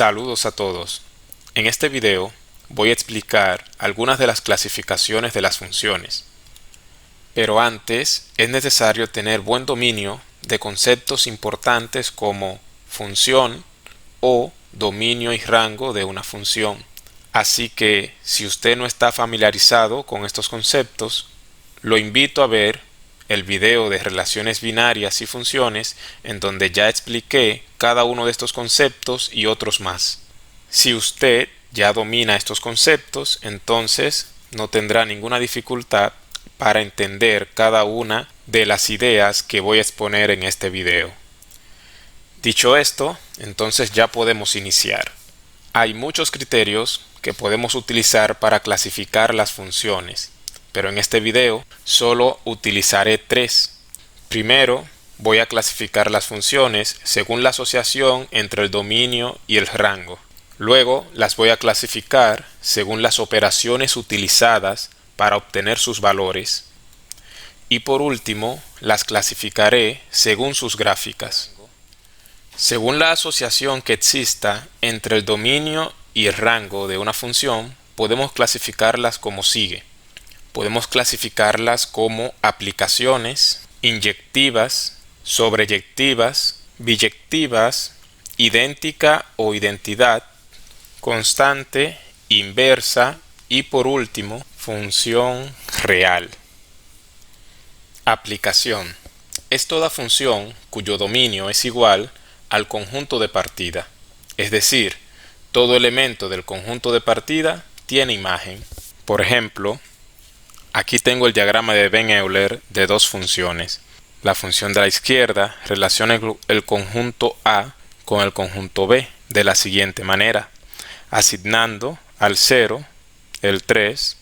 Saludos a todos. En este video voy a explicar algunas de las clasificaciones de las funciones. Pero antes es necesario tener buen dominio de conceptos importantes como función o dominio y rango de una función. Así que si usted no está familiarizado con estos conceptos, lo invito a ver el video de relaciones binarias y funciones en donde ya expliqué cada uno de estos conceptos y otros más. Si usted ya domina estos conceptos, entonces no tendrá ninguna dificultad para entender cada una de las ideas que voy a exponer en este video. Dicho esto, entonces ya podemos iniciar. Hay muchos criterios que podemos utilizar para clasificar las funciones, pero en este video solo utilizaré tres. Primero, voy a clasificar las funciones según la asociación entre el dominio y el rango. Luego las voy a clasificar según las operaciones utilizadas para obtener sus valores. Y por último, las clasificaré según sus gráficas. Según la asociación que exista entre el dominio y el rango de una función, podemos clasificarlas como sigue. Podemos clasificarlas como aplicaciones, inyectivas, sobreyectivas, biyectivas, idéntica o identidad, constante, inversa y por último, función real. Aplicación. Es toda función cuyo dominio es igual al conjunto de partida. Es decir, todo elemento del conjunto de partida tiene imagen. Por ejemplo, aquí tengo el diagrama de Venn-Euler de dos funciones. La función de la izquierda relaciona el conjunto A con el conjunto B de la siguiente manera, asignando al 0, el 3,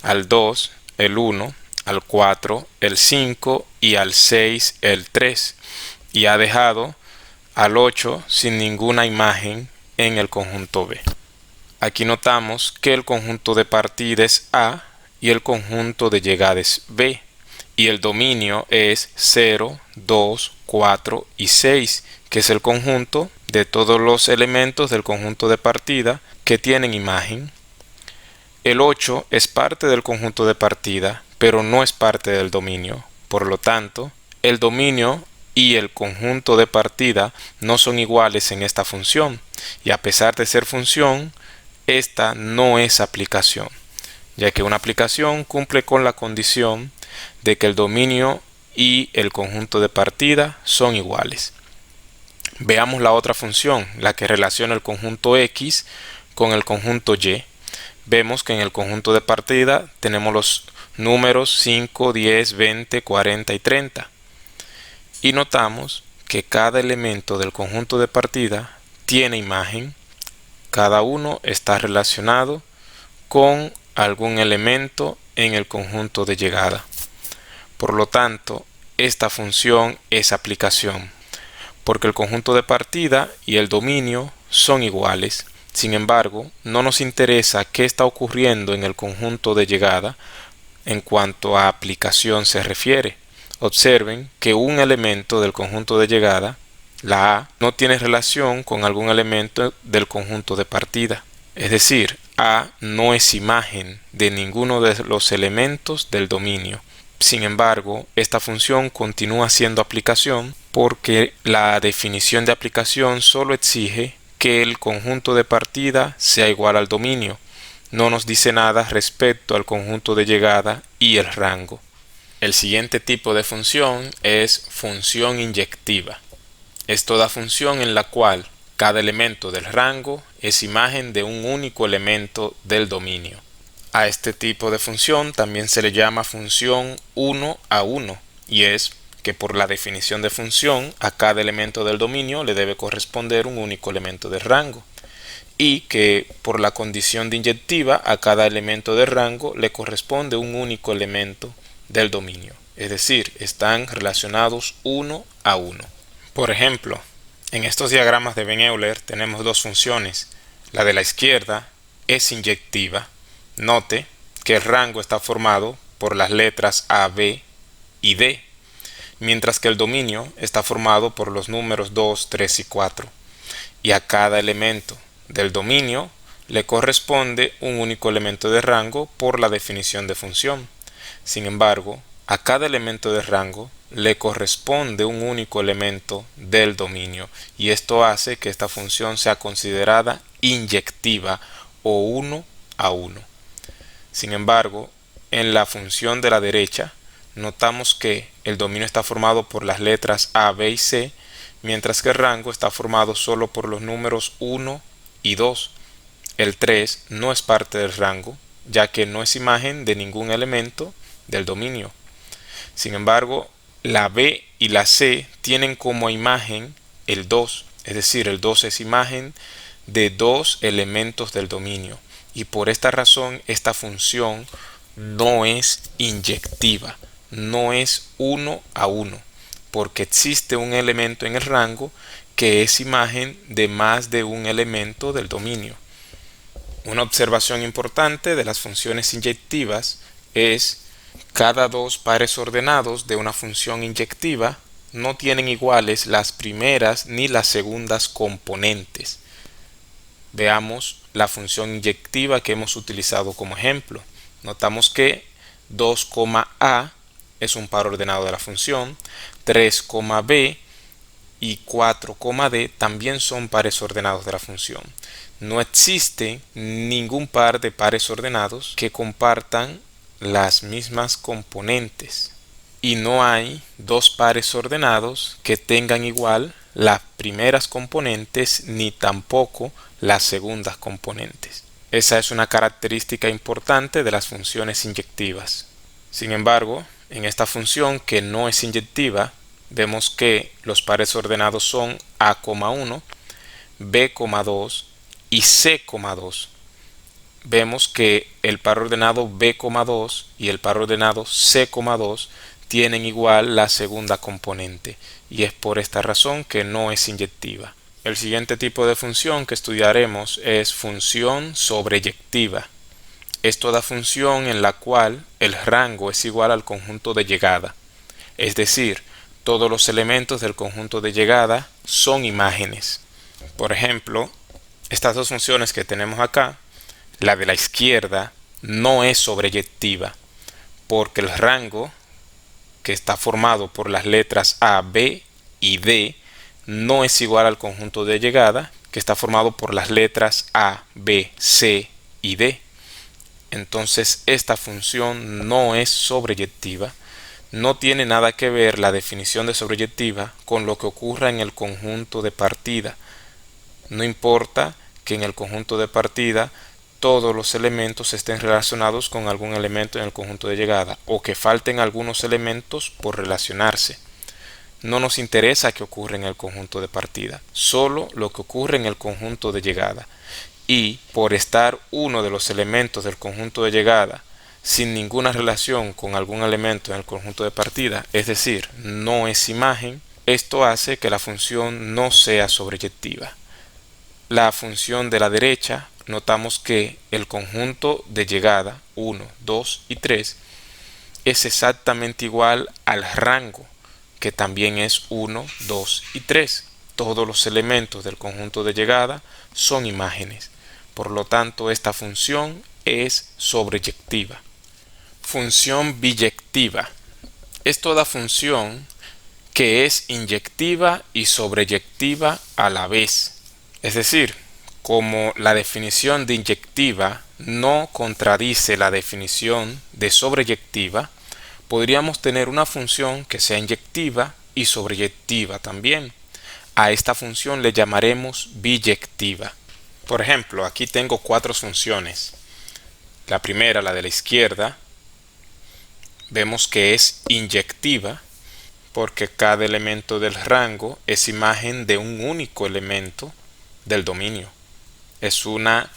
al 2, el 1, al 4, el 5 y al 6, el 3, y ha dejado al 8 sin ninguna imagen en el conjunto B. Aquí notamos que el conjunto de partida es A y el conjunto de llegada es B, y el dominio es 0, 2, 4 y 6, que es el conjunto de todos los elementos del conjunto de partida que tienen imagen. El 8 es parte del conjunto de partida, pero no es parte del dominio. Por lo tanto, el dominio y el conjunto de partida no son iguales en esta función, y a pesar de ser función, esta no es aplicación, ya que una aplicación cumple con la condición de que el dominio y el conjunto de partida son iguales. Veamos la otra función, la que relaciona el conjunto X con el conjunto Y. Vemos que en el conjunto de partida tenemos los números 5, 10, 20, 40 y 30. Y notamos que cada elemento del conjunto de partida tiene imagen. Cada uno está relacionado con algún elemento en el conjunto de llegada. Por lo tanto, esta función es aplicación, porque el conjunto de partida y el dominio son iguales. Sin embargo, no nos interesa qué está ocurriendo en el conjunto de llegada en cuanto a aplicación se refiere. Observen que un elemento del conjunto de llegada, la A, no tiene relación con algún elemento del conjunto de partida. Es decir, A no es imagen de ninguno de los elementos del dominio. Sin embargo, esta función continúa siendo aplicación porque la definición de aplicación solo exige que el conjunto de partida sea igual al dominio. No nos dice nada respecto al conjunto de llegada y el rango. El siguiente tipo de función es función inyectiva. Es toda función en la cual cada elemento del rango es imagen de un único elemento del dominio. A este tipo de función también se le llama función 1 a 1, y es que por la definición de función a cada elemento del dominio le debe corresponder un único elemento del rango, y que por la condición de inyectiva a cada elemento del rango le corresponde un único elemento del dominio, es decir, están relacionados 1 a 1. Por ejemplo, en estos diagramas de Venn-Euler tenemos dos funciones. La de la izquierda es inyectiva. Note que el rango está formado por las letras A, B y D, mientras que el dominio está formado por los números 2, 3 y 4. Y a cada elemento del dominio le corresponde un único elemento de rango por la definición de función. Sin embargo, a cada elemento de rango le corresponde un único elemento del dominio y esto hace que esta función sea considerada inyectiva o uno a uno. Sin embargo, en la función de la derecha, notamos que el dominio está formado por las letras A, B y C, mientras que el rango está formado solo por los números 1 y 2. El 3 no es parte del rango, ya que no es imagen de ningún elemento del dominio. Sin embargo, la B y la C tienen como imagen el 2, es decir, el 2 es imagen de dos elementos del dominio. Y por esta razón, esta función no es inyectiva, no es uno a uno, porque existe un elemento en el rango que es imagen de más de un elemento del dominio. Una observación importante de las funciones inyectivas es cada dos pares ordenados de una función inyectiva no tienen iguales las primeras ni las segundas componentes. Veamos la función inyectiva que hemos utilizado como ejemplo. Notamos que 2,a es un par ordenado de la función, 3,b y 4,d también son pares ordenados de la función. No existe ningún par de pares ordenados que compartan las mismas componentes y no hay dos pares ordenados que tengan igual las primeras componentes ni tampoco las segundas componentes. Esa es una característica importante de las funciones inyectivas. Sin embargo, en esta función que no es inyectiva, vemos que los pares ordenados son A,1, B,2 y C,2. Vemos que el par ordenado B,2 y el par ordenado C,2 tienen igual la segunda componente y es por esta razón que no es inyectiva. El siguiente tipo de función que estudiaremos es función sobreyectiva. Es toda función en la cual el rango es igual al conjunto de llegada, es decir, todos los elementos del conjunto de llegada son imágenes. Por ejemplo, estas dos funciones que tenemos acá, la de la izquierda no es sobreyectiva porque el rango que está formado por las letras A, B y D no es igual al conjunto de llegada que está formado por las letras A, B, C y D. Entonces esta función no es sobreyectiva. No tiene nada que ver la definición de sobreyectiva con lo que ocurra en el conjunto de partida. No importa que en el conjunto de partida todos los elementos estén relacionados con algún elemento en el conjunto de llegada o que falten algunos elementos por relacionarse. No nos interesa qué ocurre en el conjunto de partida, solo lo que ocurre en el conjunto de llegada. Y por estar uno de los elementos del conjunto de llegada sin ninguna relación con algún elemento en el conjunto de partida, es decir, no es imagen, esto hace que la función no sea sobreyectiva. La función de la derecha, notamos que el conjunto de llegada 1, 2 y 3 es exactamente igual al rango, que también es 1, 2 y 3. Todos los elementos del conjunto de llegada son imágenes. Por lo tanto, esta función es sobreyectiva. Función biyectiva. Es toda función que es inyectiva y sobreyectiva a la vez. Es decir, como la definición de inyectiva no contradice la definición de sobreyectiva, podríamos tener una función que sea inyectiva y sobreyectiva también. A esta función le llamaremos biyectiva. Por ejemplo, aquí tengo cuatro funciones. La primera, la de la izquierda, vemos que es inyectiva porque cada elemento del rango es imagen de un único elemento del dominio. Es una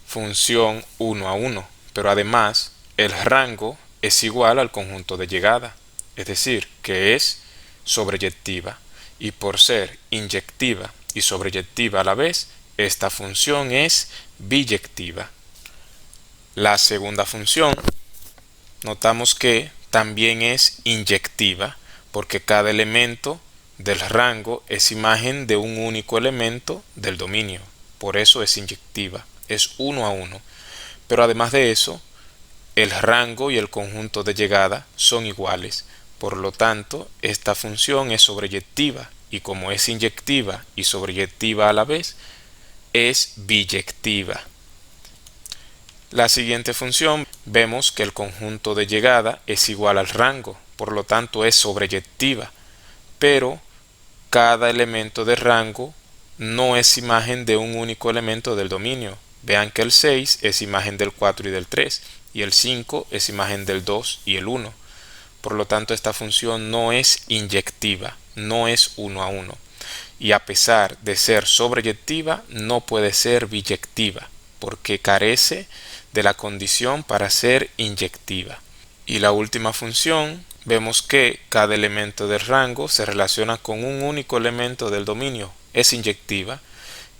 función 1 a 1, pero además el rango es igual al conjunto de llegada, es decir, que es sobreyectiva. Y por ser inyectiva y sobreyectiva a la vez, esta función es biyectiva. La segunda función, notamos que también es inyectiva, porque cada elemento del rango es imagen de un único elemento del dominio. por eso es inyectiva, es 1 a 1. Pero además de eso, el rango y el conjunto de llegada son iguales. Por lo tanto, esta función es sobreyectiva y como es inyectiva y sobreyectiva a la vez, es biyectiva. La siguiente función, vemos que el conjunto de llegada es igual al rango, por lo tanto es sobreyectiva, pero cada elemento de rango no es imagen de un único elemento del dominio. Vean que el 6 es imagen del 4 y del 3, y el 5 es imagen del 2 y el 1. Por lo tanto, esta función no es inyectiva, no es 1 a 1. Y a pesar de ser sobreyectiva, no puede ser biyectiva, porque carece de la condición para ser inyectiva. Y la última función, vemos que cada elemento del rango se relaciona con un único elemento del dominio, es inyectiva,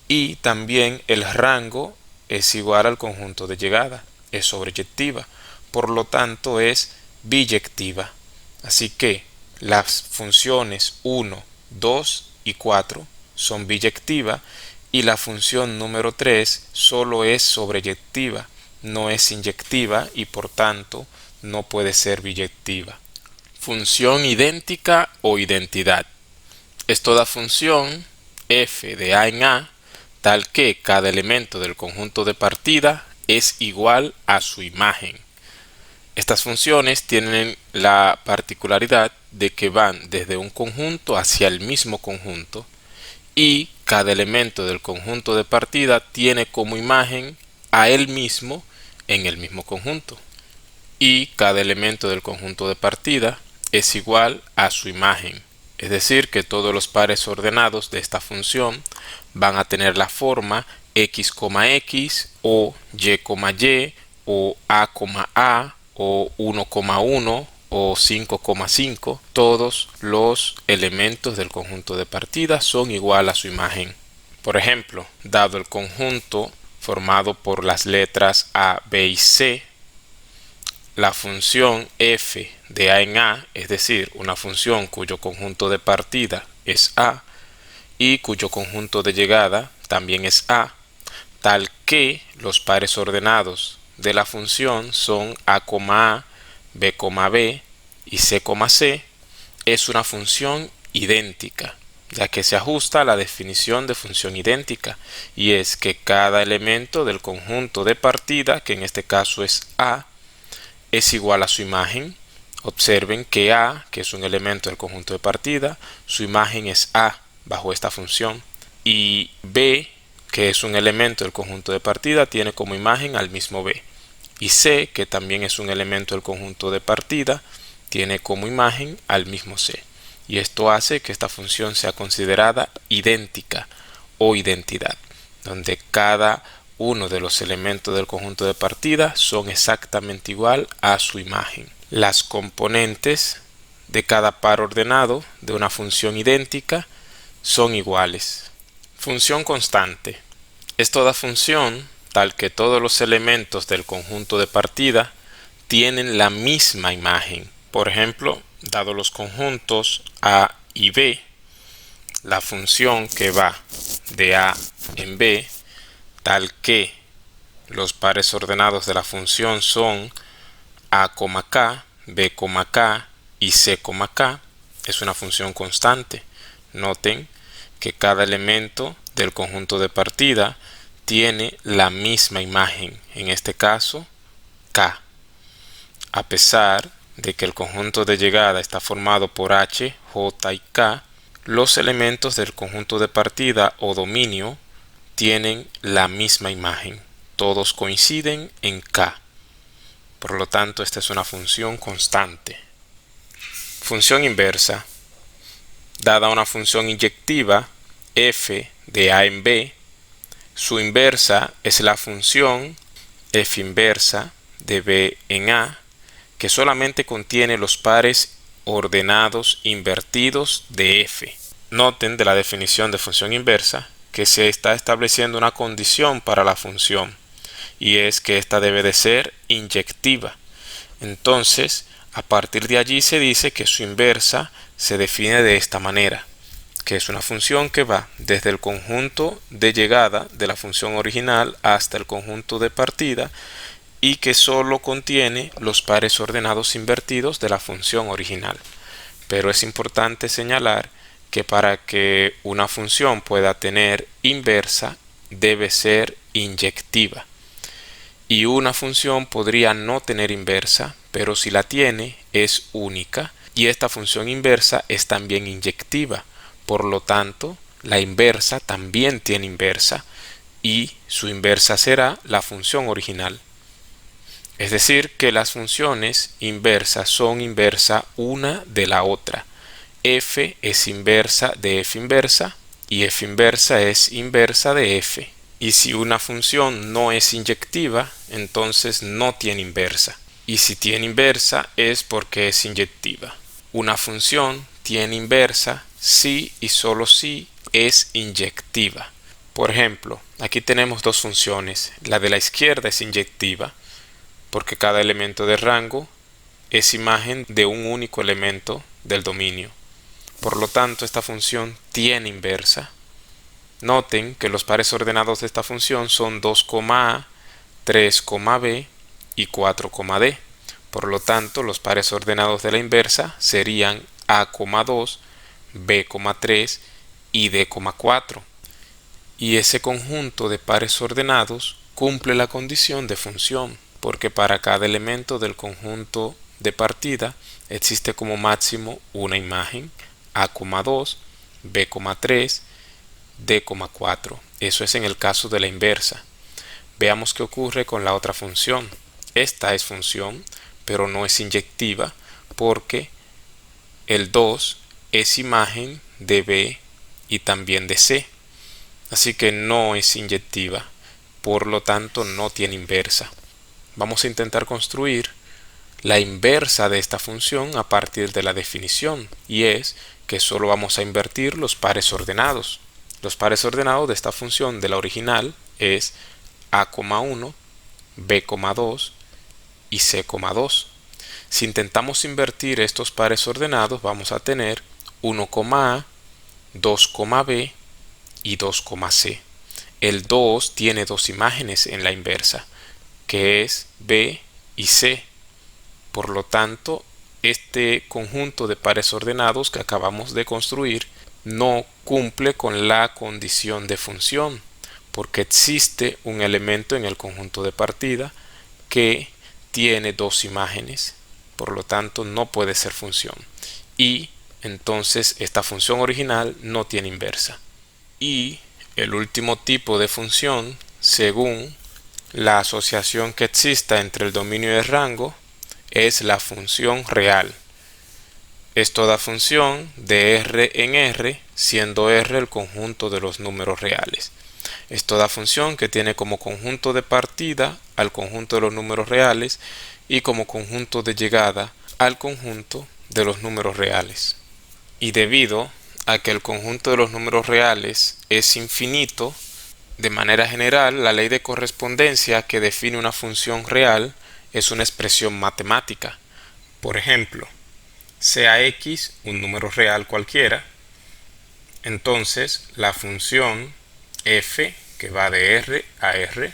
y también el rango es igual al conjunto de llegada, es sobreyectiva, por lo tanto es biyectiva. Así que las funciones 1, 2 y 4 son biyectivas y la función número 3 solo es sobreyectiva, no es inyectiva y por tanto no puede ser biyectiva. Función idéntica o identidad. Es toda función f de a en a tal que cada elemento del conjunto de partida es igual a su imagen. Estas funciones tienen la particularidad de que van desde un conjunto hacia el mismo conjunto y cada elemento del conjunto de partida tiene como imagen a él mismo en el mismo conjunto. Y cada elemento del conjunto de partida es igual a su imagen. Es decir, que todos los pares ordenados de esta función van a tener la forma x, x o y, y o a o 1, 1 o 5, 5. Todos los elementos del conjunto de partida son igual a su imagen. Por ejemplo, dado el conjunto formado por las letras a, b y c, la función f de a en a, es decir, una función cuyo conjunto de partida es a y cuyo conjunto de llegada también es a, tal que los pares ordenados de la función son a, b, b y c, c, es una función idéntica, ya que se ajusta a la definición de función idéntica, y es que cada elemento del conjunto de partida, que en este caso es a, es igual a su imagen. Observen que a, que es un elemento del conjunto de partida, su imagen es a bajo esta función, y b, que es un elemento del conjunto de partida, tiene como imagen al mismo b, y c, que también es un elemento del conjunto de partida, tiene como imagen al mismo c, y esto hace que esta función sea considerada idéntica o identidad, donde cada uno de los elementos del conjunto de partida son exactamente igual a su imagen. Las componentes de cada par ordenado de una función idéntica son iguales. Función constante. Es toda función tal que todos los elementos del conjunto de partida tienen la misma imagen. Por ejemplo, dado los conjuntos a y b, la función que va de a en b, tal que los pares ordenados de la función son a, k, b, k y c, k, es una función constante. Noten que cada elemento del conjunto de partida tiene la misma imagen, en este caso k. A pesar de que el conjunto de llegada está formado por h, j y k, los elementos del conjunto de partida o dominio tienen la misma imagen. Todos coinciden en k. Por lo tanto, esta es una función constante. Función inversa. Dada una función inyectiva f de a en b, su inversa es la función f inversa de b en a, que solamente contiene los pares ordenados invertidos de f. Noten de la definición de función inversa que se está estableciendo una condición para la función, y es que ésta debe de ser inyectiva. Entonces, a partir de allí se dice que su inversa se define de esta manera. que es una función que va desde el conjunto de llegada de la función original hasta el conjunto de partida y que solo contiene los pares ordenados invertidos de la función original. Pero es importante señalar que para que una función pueda tener inversa debe ser inyectiva. Y una función podría no tener inversa, pero si la tiene es única y esta función inversa es también inyectiva. Por lo tanto, la inversa también tiene inversa y su inversa será la función original. Es decir, que las funciones inversas son inversa una de la otra. F es inversa de f inversa y f inversa es inversa de f. Y si una función no es inyectiva, entonces no tiene inversa. Y si tiene inversa es porque es inyectiva. Una función tiene inversa si y solo si es inyectiva. Por ejemplo, aquí tenemos dos funciones. La de la izquierda es inyectiva porque cada elemento de rango es imagen de un único elemento del dominio. Por lo tanto, esta función tiene inversa. Noten que los pares ordenados de esta función son 2,a, 3,b y 4,d. Por lo tanto, los pares ordenados de la inversa serían a,2, b,3 y d,4. Y ese conjunto de pares ordenados cumple la condición de función, porque para cada elemento del conjunto de partida existe como máximo una imagen a,2, b,3, d,4. Eso es en el caso de la inversa. Veamos qué ocurre con la otra función. Esta es función, pero no es inyectiva porque el 2 es imagen de b y también de c. Así que no es inyectiva, por lo tanto no tiene inversa. Vamos a intentar construir la inversa de esta función a partir de la definición, y es que solo vamos a invertir los pares ordenados. Los pares ordenados de esta función de la original es a,1, b,2 y c,2. Si intentamos invertir estos pares ordenados, vamos a tener 1,a, 2,b y 2,c. El 2 tiene dos imágenes en la inversa, que es b y c. Por lo tanto, este conjunto de pares ordenados que acabamos de construir no cumple con la condición de función, porque existe un elemento en el conjunto de partida que tiene dos imágenes. Por lo tanto, no puede ser función. Y entonces esta función original no tiene inversa. Y el último tipo de función, según la asociación que exista entre el dominio y el rango, es la función real. Es toda función de R en R, siendo R el conjunto de los números reales. Es toda función que tiene como conjunto de partida al conjunto de los números reales y como conjunto de llegada al conjunto de los números reales. Y debido a que el conjunto de los números reales es infinito, de manera general, la ley de correspondencia que define una función real es una expresión matemática. Por ejemplo, sea x un número real cualquiera, entonces la función f, que va de r a r,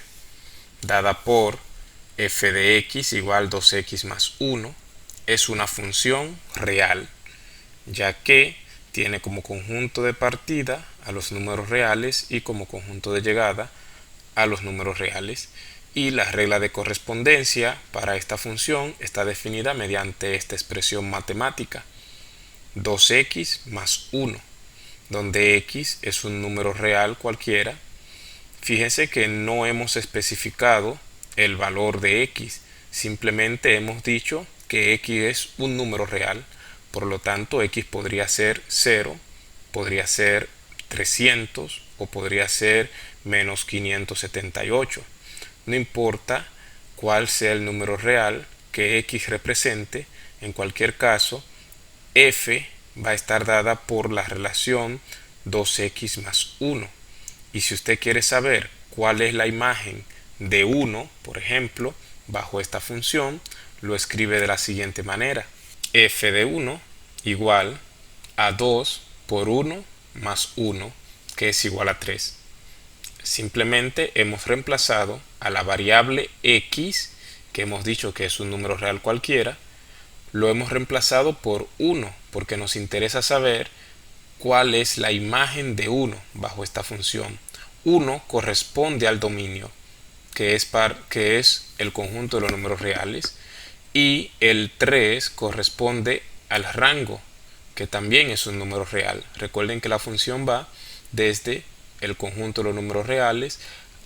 dada por f de x igual 2x más 1, es una función real, ya que tiene como conjunto de partida a los números reales y como conjunto de llegada a los números reales. Y la regla de correspondencia para esta función está definida mediante esta expresión matemática, 2x más 1, donde x es un número real cualquiera. Fíjense que no hemos especificado el valor de x, simplemente hemos dicho que x es un número real. Por lo tanto, x podría ser 0, podría ser 300 o podría ser menos 578. No importa cuál sea el número real que x represente, en cualquier caso, f va a estar dada por la relación 2x más 1. Y si usted quiere saber cuál es la imagen de 1, por ejemplo, bajo esta función, lo escribe de la siguiente manera: f de 1 igual a 2 por 1 más 1, que es igual a 3. Simplemente hemos reemplazado a la variable x, que hemos dicho que es un número real cualquiera, lo hemos reemplazado por 1, porque nos interesa saber cuál es la imagen de 1 bajo esta función. 1 corresponde al dominio, que es el conjunto de los números reales, y el 3 corresponde al rango, que también es un número real. Recuerden que la función va desde el conjunto de los números reales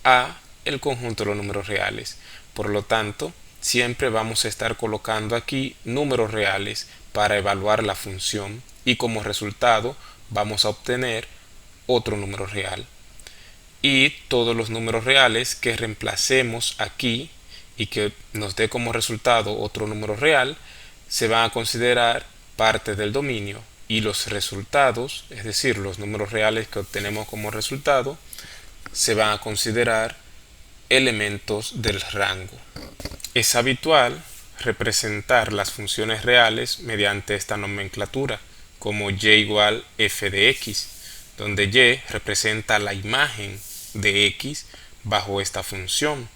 a el conjunto de los números reales. Por lo tanto, siempre vamos a estar colocando aquí números reales para evaluar la función, y como resultado vamos a obtener otro número real. Y todos los números reales que reemplacemos aquí y que nos dé como resultado otro número real se van a considerar parte del dominio, y los resultados, es decir, los números reales que obtenemos como resultado, se van a considerar elementos del rango. Es habitual representar las funciones reales mediante esta nomenclatura, como y igual f de x, donde y representa la imagen de x bajo esta función,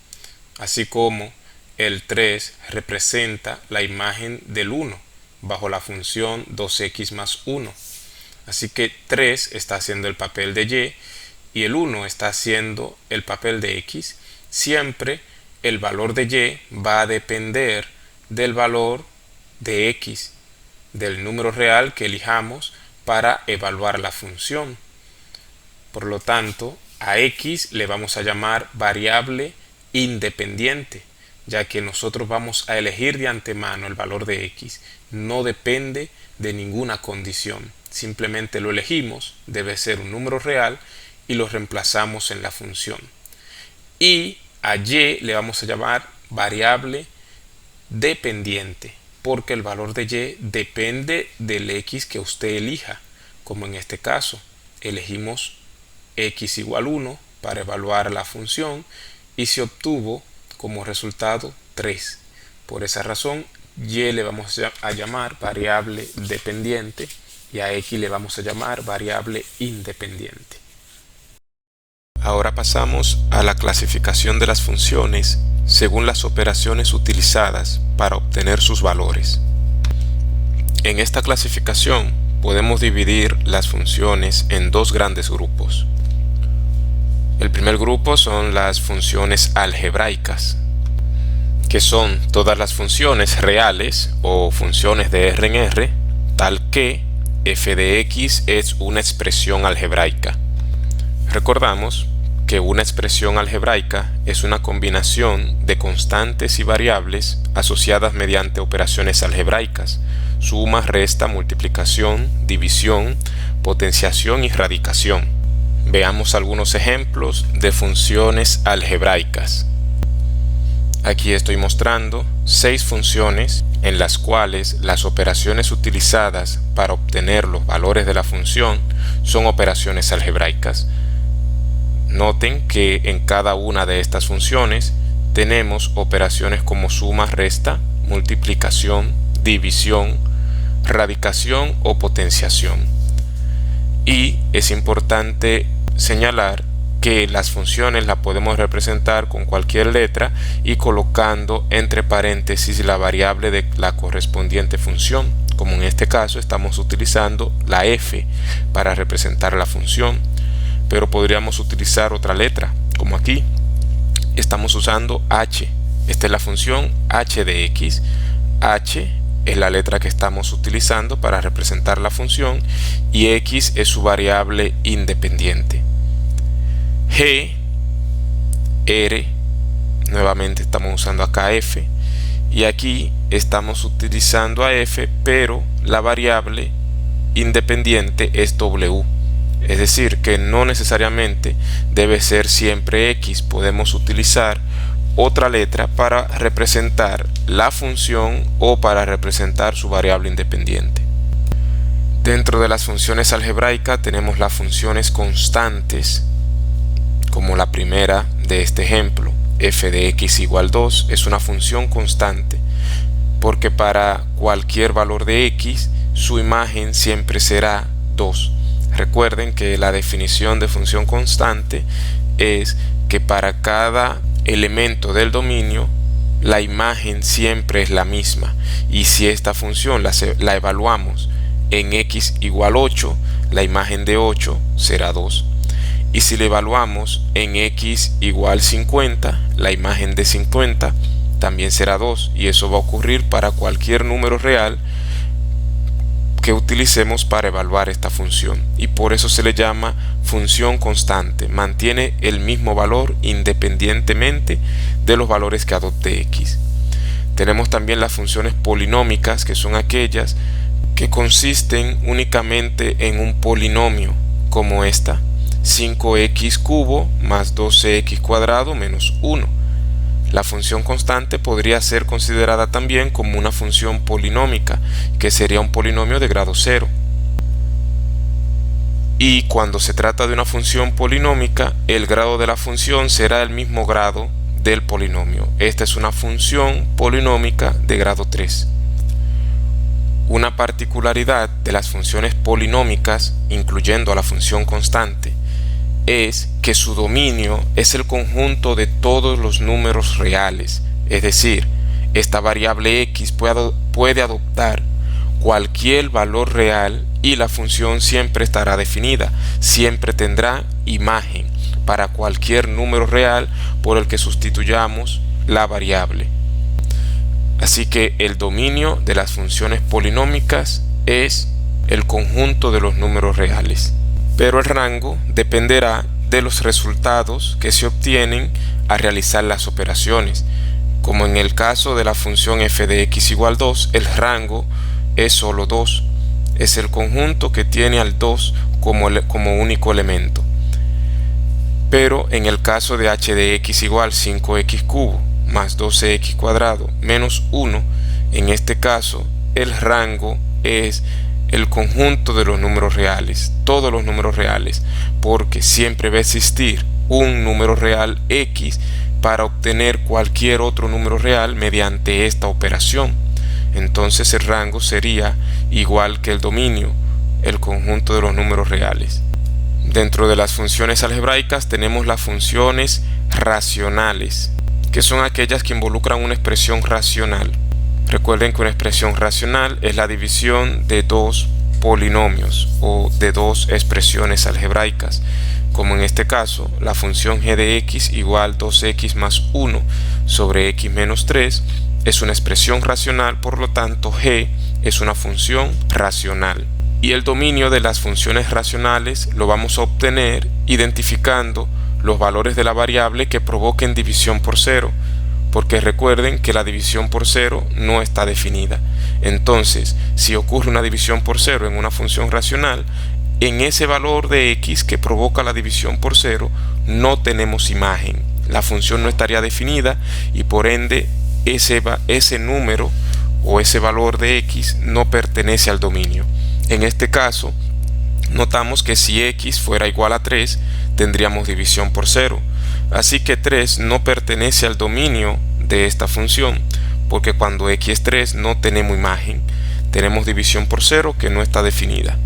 así como el 3 representa la imagen del 1 bajo la función 2x más 1. Así que 3 está haciendo el papel de y el 1 está haciendo el papel de x. Siempre el valor de y va a depender del valor de x, del número real que elijamos para evaluar la función. Por lo tanto, a x le vamos a llamar variable independiente, ya que nosotros vamos a elegir de antemano el valor de x. No depende de ninguna condición, simplemente lo elegimos, debe ser un número real y lo reemplazamos en la función. Y a y le vamos a llamar variable dependiente, porque el valor de y depende del x que usted elija, como en este caso elegimos x igual 1 para evaluar la función y se obtuvo como resultado 3. Por esa razón, y le vamos a llamar variable dependiente y a x le vamos a llamar variable independiente. Ahora pasamos a la clasificación de las funciones según las operaciones utilizadas para obtener sus valores. En esta clasificación podemos dividir las funciones en dos grandes grupos. El primer grupo son las funciones algebraicas, que son todas las funciones reales o funciones de R en R, tal que f de x es una expresión algebraica. Recordamos que una expresión algebraica es una combinación de constantes y variables asociadas mediante operaciones algebraicas: suma, resta, multiplicación, división, potenciación y radicación. Veamos algunos ejemplos de funciones algebraicas. Aquí estoy mostrando 6 funciones en las cuales las operaciones utilizadas para obtener los valores de la función son operaciones algebraicas. Noten que en cada una de estas funciones tenemos operaciones como suma, resta, multiplicación, división, radicación o potenciación. Y es importante señalar que las funciones las podemos representar con cualquier letra y colocando entre paréntesis la variable de la correspondiente función, como en este caso estamos utilizando la f para representar la función, pero podríamos utilizar otra letra, como aquí estamos usando h. Esta es la función h de x. H es la letra que estamos utilizando para representar la función y x es su variable independiente. G, R, nuevamente estamos usando acá f, y aquí estamos utilizando a f, pero la variable independiente es w. Es decir, que no necesariamente debe ser siempre x, podemos utilizar otra letra para representar la función o para representar su variable independiente. Dentro de las funciones algebraicas tenemos las funciones constantes, como la primera de este ejemplo. F de x igual 2 es una función constante porque para cualquier valor de x su imagen siempre será 2. Recuerden que la definición de función constante es que para cada elemento del dominio la imagen siempre es la misma, y si esta función la evaluamos en x igual 8, la imagen de 8 será 2, y si la evaluamos en x igual 50, la imagen de 50 también será 2, y eso va a ocurrir para cualquier número real que utilicemos para evaluar esta función, y por eso se le llama función constante. Mantiene el mismo valor independientemente de los valores que adopte x. Tenemos también las funciones polinómicas, que son aquellas que consisten únicamente en un polinomio, como esta: 5x cubo más 12x cuadrado menos 1. La función constante podría ser considerada también como una función polinómica, que sería un polinomio de grado 0. Y cuando se trata de una función polinómica, el grado de la función será el mismo grado del polinomio. Esta es una función polinómica de grado 3. Una particularidad de las funciones polinómicas, incluyendo a la función constante, es que su dominio es el conjunto de todos los números reales. Es decir, esta variable x puede adoptar cualquier valor real y la función siempre estará definida, siempre tendrá imagen para cualquier número real por el que sustituyamos la variable. Así que el dominio de las funciones polinómicas es el conjunto de los números reales, pero el rango dependerá de los resultados que se obtienen al realizar las operaciones. Como en el caso de la función f de x igual 2, el rango es solo 2, es el conjunto que tiene al 2 como único elemento. Pero en el caso de h de x igual 5x cubo más 12x cuadrado menos 1, en este caso el rango es el conjunto de los números reales, todos los números reales, porque siempre va a existir un número real x para obtener cualquier otro número real mediante esta operación. Entonces el rango sería igual que el dominio, el conjunto de los números reales. Dentro de las funciones algebraicas tenemos las funciones racionales, que son aquellas que involucran una expresión racional. Recuerden que una expresión racional es la división de dos polinomios o de dos expresiones algebraicas, como en este caso la función g de x igual 2x más 1 sobre x menos 3 es una expresión racional, por lo tanto g es una función racional. Y el dominio de las funciones racionales lo vamos a obtener identificando los valores de la variable que provoquen división por 0, porque recuerden que la división por 0 no está definida. Entonces, si ocurre una división por 0 en una función racional, en ese valor de x que provoca la división por 0 no tenemos imagen. La función no estaría definida y por ende ese número o ese valor de x no pertenece al dominio. En este caso, notamos que si x fuera igual a 3, tendríamos división por 0. Así que 3 no pertenece al dominio de esta función, porque cuando x es 3 no tenemos imagen, tenemos división por 0 que no está definida.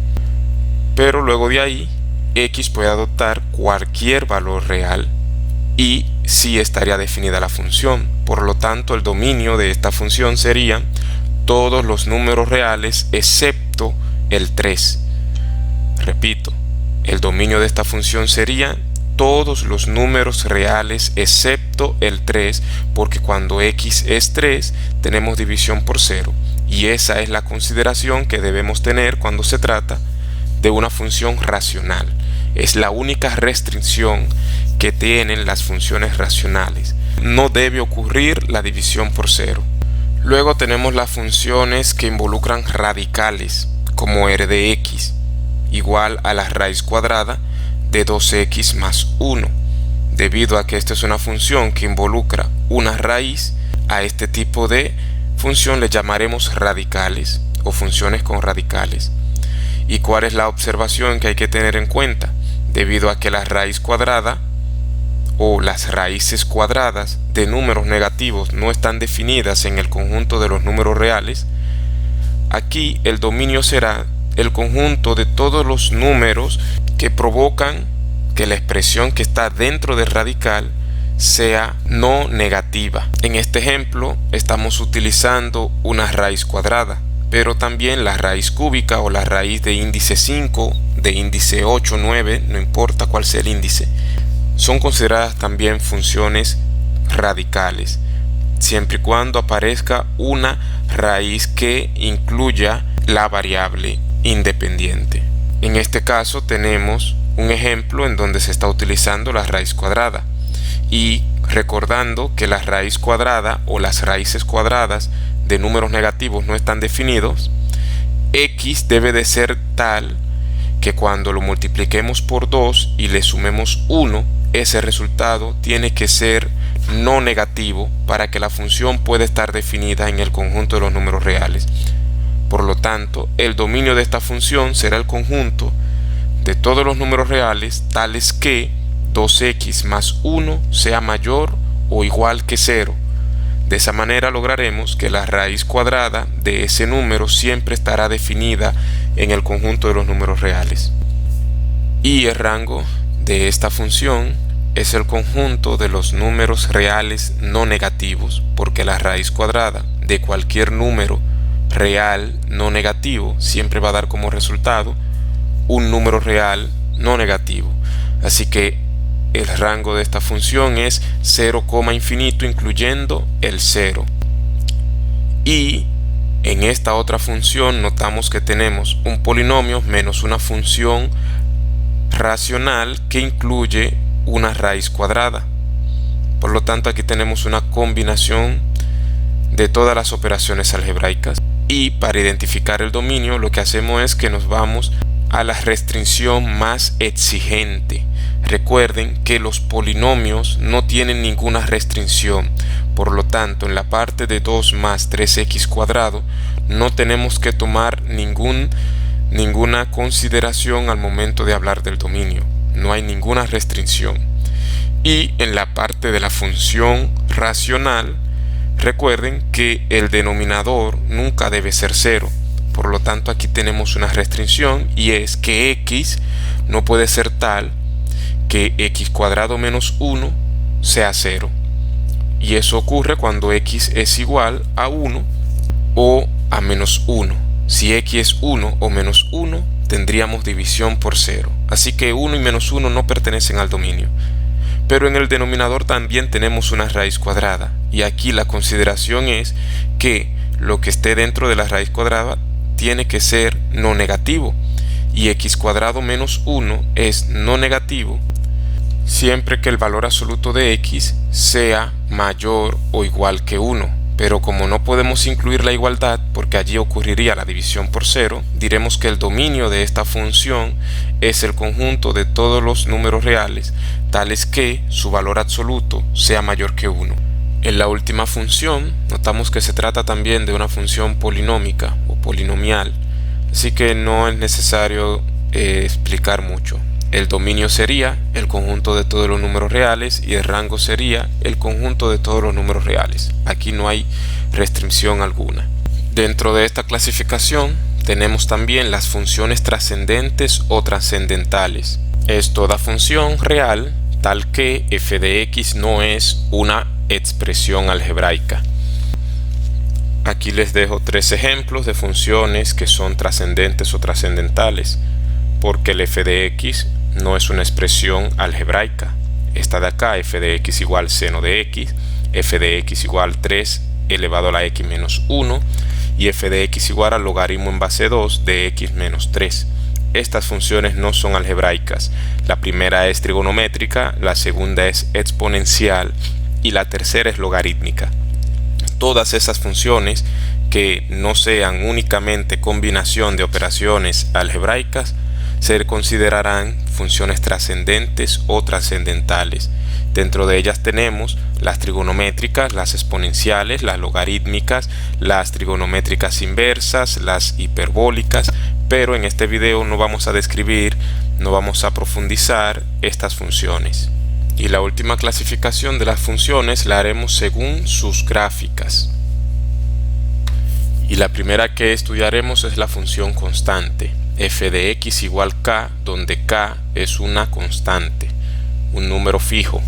Pero luego de ahí, x puede adoptar cualquier valor real y sí estaría definida la función. Por lo tanto, el dominio de esta función sería todos los números reales excepto el 3. Repito, el dominio de esta función sería todos los números reales excepto el 3, porque cuando x es 3 tenemos división por 0, y esa es la consideración que debemos tener cuando se trata de una función racional. Es la única restricción que tienen las funciones racionales. No debe ocurrir la división por 0. Luego tenemos las funciones que involucran radicales, como r de x igual a la raíz cuadrada de 2x más 1. Debido a que esta es una función que involucra una raíz, a este tipo de función le llamaremos radicales o funciones con radicales. ¿Y cuál es la observación que hay que tener en cuenta? Debido a que la raíz cuadrada o las raíces cuadradas de números negativos no están definidas en el conjunto de los números reales, aquí el dominio será el conjunto de todos los números que provocan que la expresión que está dentro del radical sea no negativa. En este ejemplo estamos utilizando una raíz cuadrada, pero también la raíz cúbica o la raíz de índice 5, de índice 8, 9, no importa cuál sea el índice, son consideradas también funciones radicales, siempre y cuando aparezca una raíz que incluya la variable independiente. En este caso tenemos un ejemplo en donde se está utilizando la raíz cuadrada, y recordando que la raíz cuadrada o las raíces cuadradas de números negativos no están definidos, x debe de ser tal que cuando lo multipliquemos por 2 y le sumemos 1, ese resultado tiene que ser no negativo para que la función pueda estar definida en el conjunto de los números reales. Por lo tanto, el dominio de esta función será el conjunto de todos los números reales tales que 2x más 1 sea mayor o igual que 0. De esa manera lograremos que la raíz cuadrada de ese número siempre estará definida en el conjunto de los números reales. Y el rango de esta función es el conjunto de los números reales no negativos, porque la raíz cuadrada de cualquier número real no negativo siempre va a dar como resultado un número real no negativo. Así que el rango de esta función es 0, infinito incluyendo el 0. Y en esta otra función notamos que tenemos un polinomio menos una función racional que incluye una raíz cuadrada. Por lo tanto, aquí tenemos una combinación de todas las operaciones algebraicas. Y para identificar el dominio, lo que hacemos es que nos vamos a la restricción más exigente. Recuerden que los polinomios no tienen ninguna restricción. Por lo tanto, en la parte de 2 más 3x cuadrado no tenemos que tomar ninguna consideración al momento de hablar del dominio. No hay ninguna restricción. Y en la parte de la función racional, recuerden que el denominador nunca debe ser 0. Por lo tanto, aquí tenemos una restricción, y es que x no puede ser tal que x cuadrado menos 1 sea 0. Y eso ocurre cuando x es igual a 1 o a menos 1. Si x es 1 o menos 1, tendríamos división por 0. Así que 1 y menos 1 no pertenecen al dominio. Pero en el denominador también tenemos una raíz cuadrada. Y aquí la consideración es que lo que esté dentro de la raíz cuadrada tiene que ser no negativo. Y x cuadrado menos 1 es no negativo siempre que el valor absoluto de x sea mayor o igual que 1. Pero como no podemos incluir la igualdad porque allí ocurriría la división por 0, diremos que el dominio de esta función es el conjunto de todos los números reales tales que su valor absoluto sea mayor que 1. En la última función notamos que se trata también de una función polinómica o polinomial, así que no es necesario explicar mucho. El dominio sería el conjunto de todos los números reales y el rango sería el conjunto de todos los números reales. Aquí no hay restricción alguna. Dentro de esta clasificación tenemos también las funciones trascendentes o trascendentales. Es toda función real tal que f de x no es una expresión algebraica. Aquí les dejo 3 ejemplos de funciones que son trascendentes o trascendentales, porque el f de x no es una expresión algebraica. Esta de acá, f de x igual seno de x, f de x igual 3 elevado a la x menos 1 y f de x igual al logaritmo en base 2 de x menos 3. Estas funciones no son algebraicas. La primera es trigonométrica, la segunda es exponencial y la tercera es logarítmica. Todas esas funciones que no sean únicamente combinación de operaciones algebraicas se considerarán funciones trascendentes o trascendentales. Dentro de ellas tenemos las trigonométricas, las exponenciales, las logarítmicas, las trigonométricas inversas, las hiperbólicas, pero en este video no vamos a describir, no vamos a profundizar estas funciones. Y la última clasificación de las funciones la haremos según sus gráficas. Y la primera que estudiaremos es la función constante. f de x igual k, donde k es una constante, un número fijo.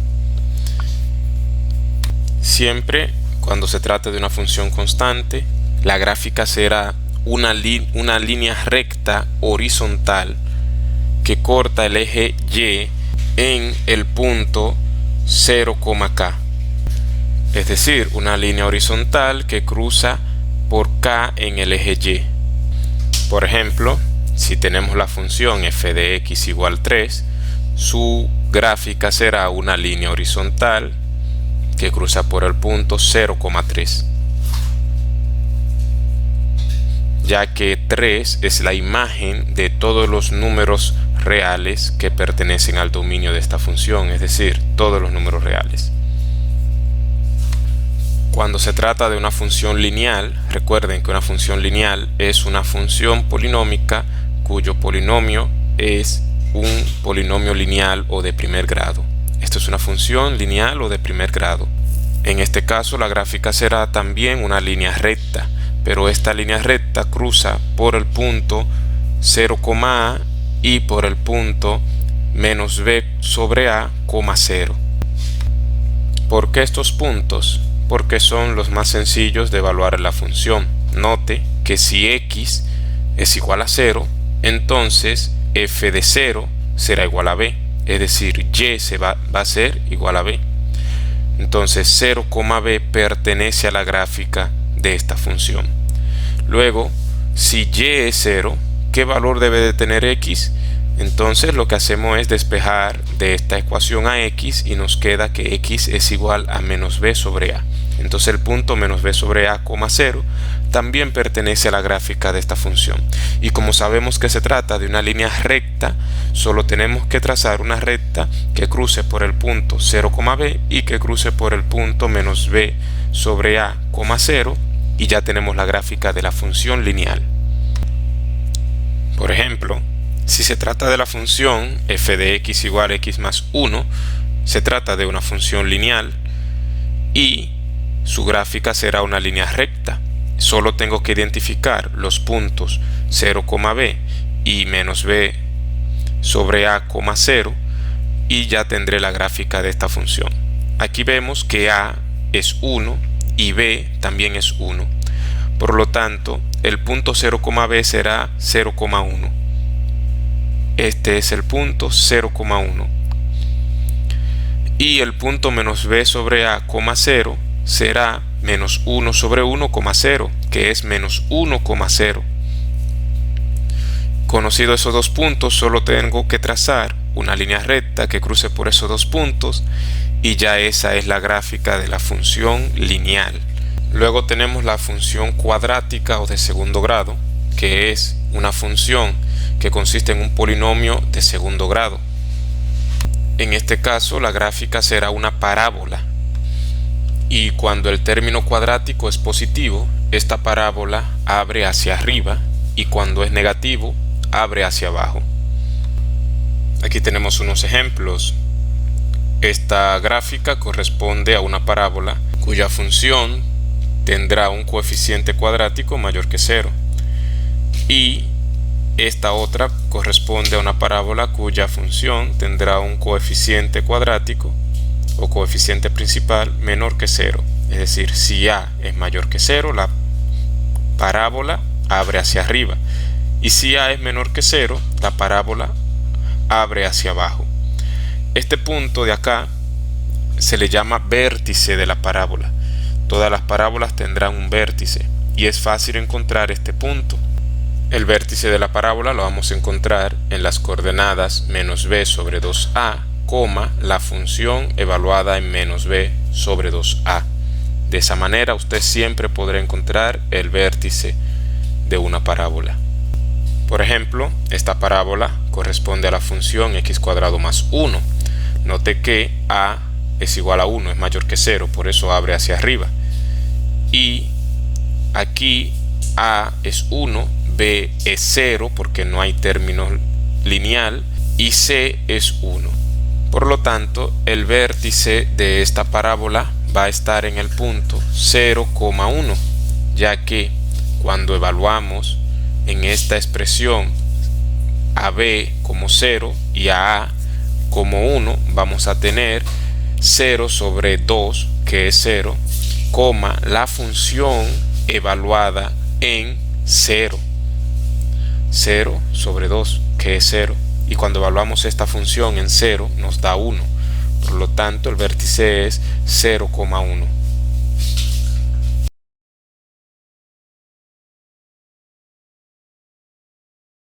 Siempre cuando se trata de una función constante, la gráfica será una línea recta horizontal que corta el eje y en el punto 0,k. Es decir, una línea horizontal que cruza por k en el eje y. Por ejemplo, si tenemos la función f de x igual 3, su gráfica será una línea horizontal que cruza por el punto 0,3, ya que 3 es la imagen de todos los números reales que pertenecen al dominio de esta función, es decir, todos los números reales. Cuando se trata de una función lineal, recuerden que una función lineal es una función polinómica cuyo polinomio es un polinomio lineal o de primer grado. Esto es una función lineal o de primer grado. En este caso, la gráfica será también una línea recta, pero esta línea recta cruza por el punto 0,a y por el punto menos b sobre a, 0. ¿Por qué estos puntos? Porque son los más sencillos de evaluar en la función. Note que si x es igual a 0, entonces f de 0 será igual a b, es decir, y va a ser igual a b. Entonces 0,b pertenece a la gráfica de esta función. Luego, si y es 0, ¿qué valor debe de tener x? Entonces lo que hacemos es despejar de esta ecuación a x y nos queda que x es igual a menos b sobre a. Entonces el punto menos b sobre a, 0 también pertenece a la gráfica de esta función. Y como sabemos que se trata de una línea recta, solo tenemos que trazar una recta que cruce por el punto 0,b y que cruce por el punto menos b sobre a, 0, y ya tenemos la gráfica de la función lineal. Por ejemplo, si se trata de la función f de x igual a x más 1, se trata de una función lineal y su gráfica será una línea recta. Solo tengo que identificar los puntos 0,b y menos b sobre a, 0, y ya tendré la gráfica de esta función. Aquí vemos que a es 1 y b también es 1. Por lo tanto, el punto 0,b será 0,1. Este es el punto 0,1. Y el punto menos b sobre a, 0 será menos 1 sobre 1,0, que es menos 1,0. Conocido esos dos puntos, solo tengo que trazar una línea recta que cruce por esos dos puntos y ya esa es la gráfica de la función lineal. Luego tenemos la función cuadrática o de segundo grado, que es una función que consiste en un polinomio de segundo grado. En este caso, la gráfica será una parábola. Y cuando el término cuadrático es positivo, esta parábola abre hacia arriba, y cuando es negativo, abre hacia abajo. Aquí tenemos unos ejemplos. Esta gráfica corresponde a una parábola cuya función tendrá un coeficiente cuadrático mayor que 0. Y esta otra corresponde a una parábola cuya función tendrá un coeficiente cuadrático o coeficiente principal menor que 0. Es decir, si a es mayor que 0, la parábola abre hacia arriba. Y si a es menor que 0, la parábola abre hacia abajo. Este punto de acá se le llama vértice de la parábola. Todas las parábolas tendrán un vértice y es fácil encontrar este punto. El vértice de la parábola lo vamos a encontrar en las coordenadas menos b sobre 2a, la función evaluada en menos b sobre 2a. De esa manera usted siempre podrá encontrar el vértice de una parábola. Por ejemplo, esta parábola corresponde a la función x cuadrado más 1. Note que a es igual a 1, es mayor que 0, por eso abre hacia arriba. Y aquí a es 1, b es 0 porque no hay término lineal y c es 1. Por lo tanto, el vértice de esta parábola va a estar en el punto 0,1, ya que cuando evaluamos en esta expresión a B como 0 y a A como 1, vamos a tener 0 sobre 2, que es 0, coma la función evaluada en 0. 0 sobre 2, que es 0. Y cuando evaluamos esta función en 0, nos da 1. Por lo tanto, el vértice es 0,1.